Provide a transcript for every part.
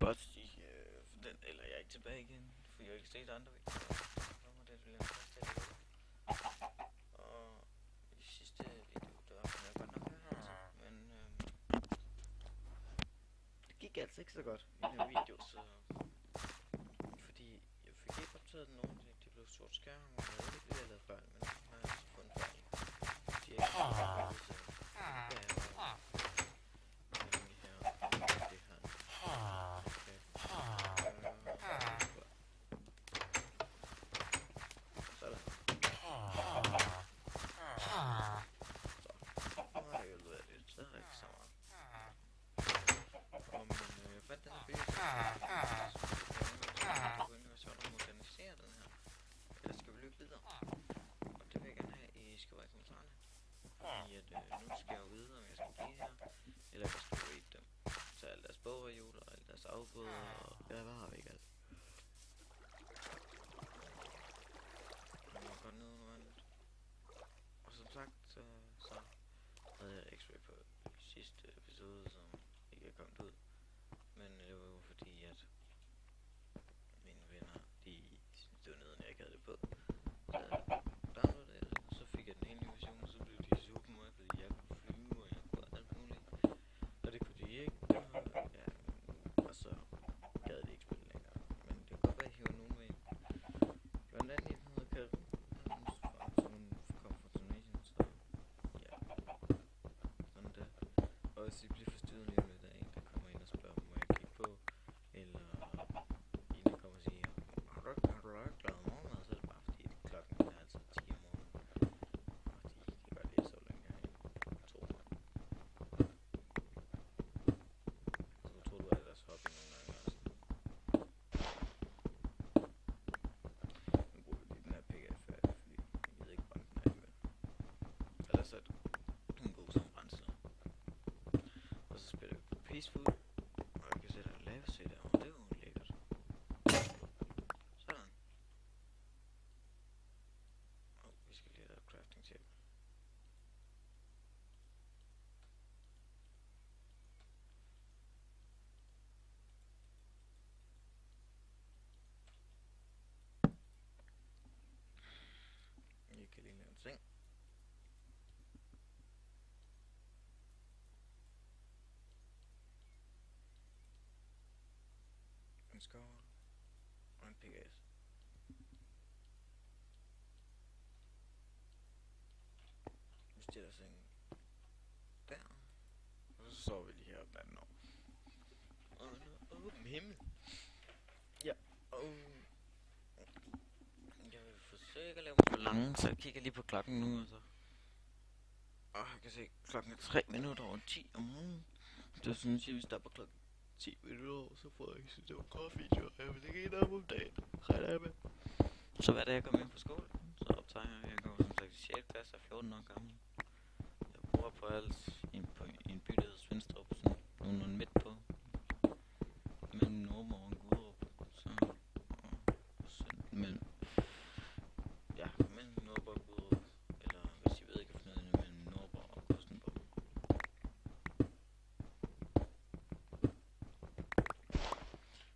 bare sige, for den, eller jeg er ikke tilbage igen, for jeg ikke set andre videoer. Så må det blive en første af det. Og i sidste video, der kunne jeg godt nok høre men det gik altså ikke så godt i den video, så fordi jeg fik ikke optaget den ordentligt, det blev sort skærm, og jeg ved ikke, hvad jeg lavede fejl, men nu har jeg altså fundet fejl. De er ikke så godt, så nu skal jeg jo vide, om jeg skal blive her, eller jeg skal rate dem. Så alle deres bogreoler, alle deres afgrøder, og hvad har vi ikke alt. Nu er godt ned under vandet. Og som sagt, så havde jeg x-ray på sidste episode, som ikke er kommet ud. Men det var jo fordi, at mine venner, de syntes det var nederen, jeg ikke havde det på. Så downloadede jeg det, og så fik jeg den ene version, så blev de sur på mig, fordi jeg kunne flyve, og jeg kunne alt muligt. Og det kunne de ikke, og så gad de ikke spille længere. Men det kunne godt være, at jeg hiver nogen med. Blandt andet en, der hedder Karin, som hun kom fra Tunesien, så ja, sådan der. Og hvis I bliver forstyrret lige lidt af en, der kommer ind og spørger, må jeg kigge på, eller en, der kommer og siger, har du ikke lavet morgenmad, så er det bare fordi, klokken er altså 10 om morgenen, og de kan godt lide så længe herinde, tro mig. Så tror du, at deres hobby nogle gange også. Nu bruger vi lige den her pickaxe færdig, fordi jeg gider ikke brænde den af alligevel. Ellers er den god som brændsel. Og så spiller vi på Peaceful, og jeg kan sætte en lave se derovre, det er jo lækkert. Sådan. Og vi skal lige have et crafting table. Jeg kan lige lave en seng. En skål og en pickaxe. Vi stiller sengen der, og så sover vi lige heroppe natten over. Og åben himmel. Ja, og jeg vil forsøge at lave mig for lange, så jeg kigger lige på klokken nu, og så jeg kan se, klokken er 3 minutter over 10 om morgenen. Det synes jeg, vi stopper klokken 10 minutter over, så får jeg ikke synes, det var kort-video, og jeg vil ikke ind om dagen. Regner jeg med. Så hvad er det, jeg kommer ind på skole? Så optager jeg går som sagt i 6. klasse, er 14 år gammel. Jeg bor på alt i en by, der hedder Svenstrup, sådan nogenlunde midt på. Mellem Nordborg og Guderup. Mellem Nordborg og Guderup. Eller hvis I ved ikke, hvad det er, mellem Nordborg og Kostenborg.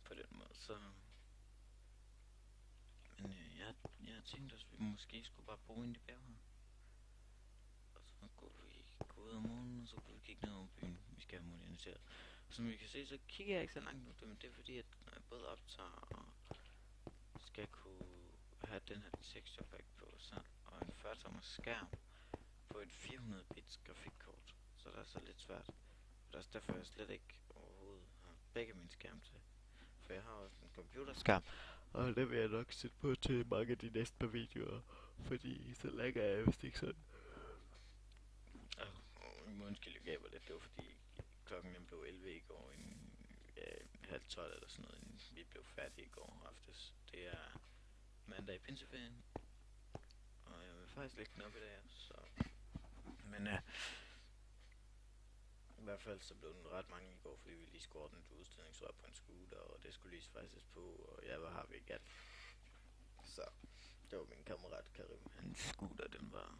På den måde, så... Men jeg tænkte også, at vi måske skulle bare bo inde i bjerget her. Og så kunne vi gå ud om morgenen, og så kunne vi kigge ned over byen. Vi skal have moderniseret. Som I kan se, så kigger jeg ikke så langt nu, men det er fordi, at når jeg både optager og skal kunne have den her texture pack på, og en 40-tommers skærm på et 400 bits grafikkort, så det er så lidt svært. Og det er også derfor, jeg slet ikke overhovedet har begge mine skærme til. For jeg har også en computerskærm, og det vil jeg nok sætte på til mange af de næste par videoer, fordi så lagger jeg vist ikke sådan. I må undskylde, jeg gaber lidt, det var fordi klokken den blev 11 i går, halv 12 eller sådan noget, inden vi blev færdige i går aftes. Det er mandag i pinseferien, og jeg vil faktisk lægge den op i dag, så... Men i hvert fald så blev den ret mange i går, fordi vi lige skulle ordne et udstillingsrør på en scooter, og det skulle lige svejses på, og jeg har vi ikke alt. Så det var min kammerat Karim, hans scooter, den var...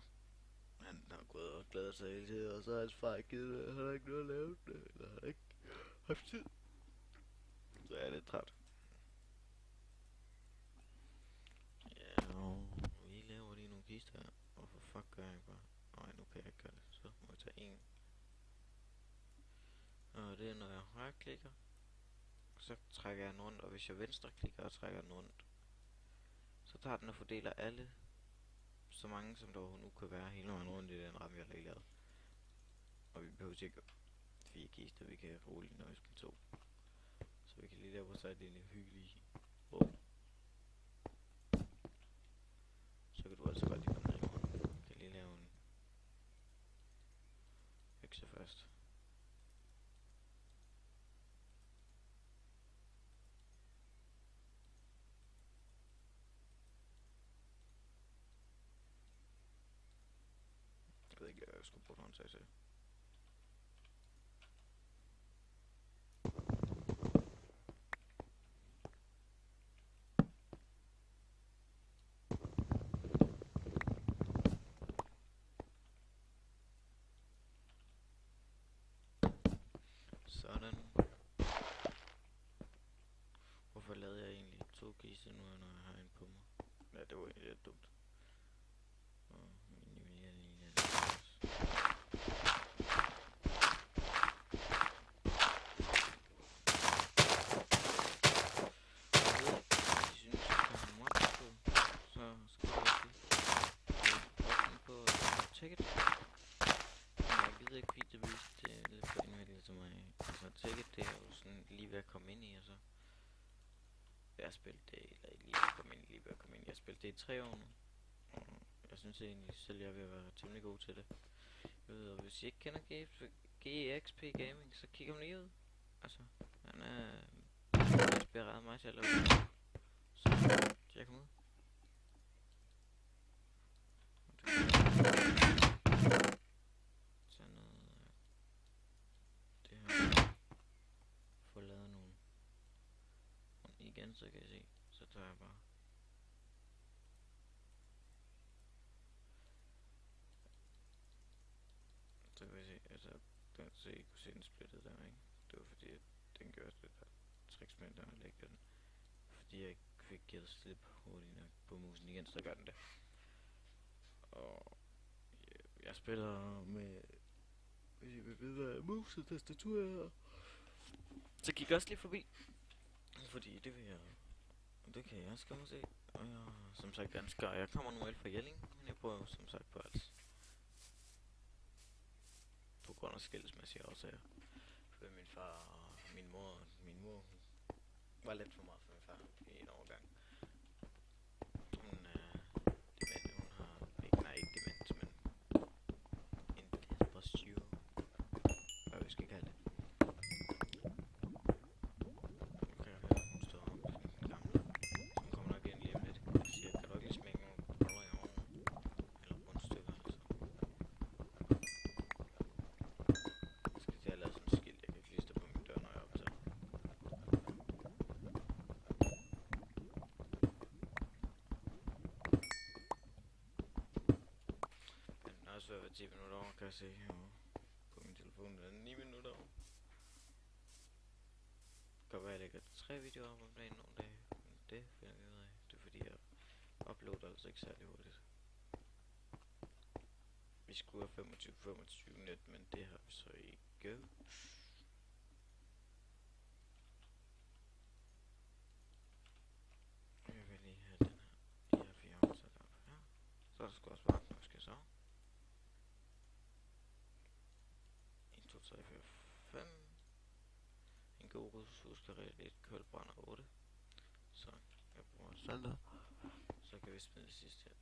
Han har gået og glædet sig hele tiden, og så har hans far givet, han har ikke noget at lave det, eller han har ikke haft tid. Så jeg er lidt træt. Ja, og vi laver lige nogle kister her. Hvorfor fuck gør jeg ikke bare? Nej, nu kan jeg ikke gøre det. Så må jeg tage en. Og det er, når jeg højreklikker, så trækker jeg den rundt, og hvis jeg venstreklikker og trækker den rundt, så tager den og fordeler alle, så mange som der nu kan være, hele vejen rundt i den ramme, jeg har lige lavet. Og vi behøver ikke 4 kister, vi kan roligt nøjes med 2. Så vi kan lige lave vores lille hyggelige rum. Så kan du altså godt lige komme ned i morgen. Vi kan lige lave en økse først. Jeg ved ikke, hvad jeg skulle bruge en håndtag til. Sådan. Hvorfor lavede jeg egentlig 2 kister nu, når jeg har en på mig? Ja, det var egentlig lidt dumt. Og minimere lige lidt. Ticket. Jeg gider ikke fordi det viste lidt for indvendigt til mig. Altså ticket det er jo sådan lige ved at komme ind i, og så jeg spillet det, eller ikke lige ved at komme ind, lige ved at komme ind. Jeg spillet det i 3 år nu, og jeg synes egentlig selv jeg er ved at være temmelig god til det. Jeg ved, og hvis I ikke kender GXP Gaming, så kig ham lige ud. Altså, han er inspireret mig til at lave det. Så tjek ham ud. Igen, så kan I se, så tager jeg bare så kan I se, altså den så I kunne se den splittet der, ikke? Det var fordi at den gjorde det der tricks med den og lægger den, fordi jeg ikke fik givet slip hurtigt nok på musen igen, så gør den det. Og jeg spiller med, hvis I vil vide hvad mus og tastatur her, så gik også lige forbi, fordi det vil jeg. Det kan jeg skal se. Og jeg som sagt dansker. Jeg kommer normalt fra Jelling, men jeg bor jo som sagt på Als. På grund af skilsmæssige årsager. For min far og min mor var lidt for meget for min far i en overgang. Hun er dement, hun har ikke dement, men en depression. Hvad vi skal kalde det. Så er 10 minutter over, kan jeg se her på min telefon, den er 9 minutter over. Det kan være, at jeg lægger 3 videoer op om dagen nogle dage, men det finder vi ud af. Det er fordi, jeg uploader altså ikke særlig hurtigt. Vi skulle have 25 net, men det har vi så ikke. Jeg vil lige have den her, de her 4 år sat op her. Så er der sgu også varmt, når jeg skal sove. 1, 2, 3, 4, 5. En god ressourcekarret, et kulbrænder 8. Så jeg bruger saltet. Så kan vi smide det sidste her.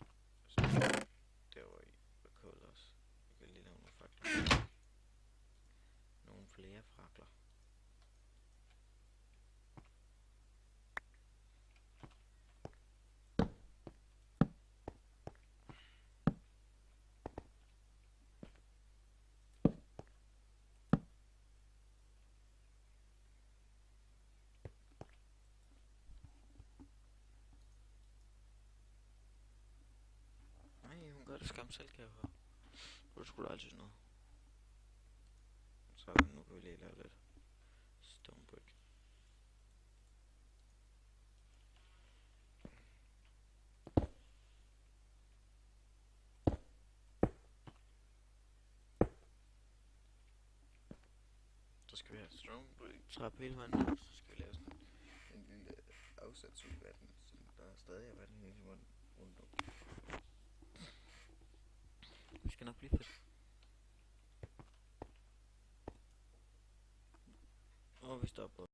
Derovre i med kul også. Jeg kan lige lave nogle fakler. Nogle flere fakler. Gør det skam selv, kan jeg høre. Det skulle altid noget. Så nu kan vi lige lave lidt stone brick. skal vi have strong trap hele vejen ned, så skal vi lave sådan en lille afsats ud af den, så der er stadig er vand hele rundt om. Det skal nok blive fedt. Og vi stopper.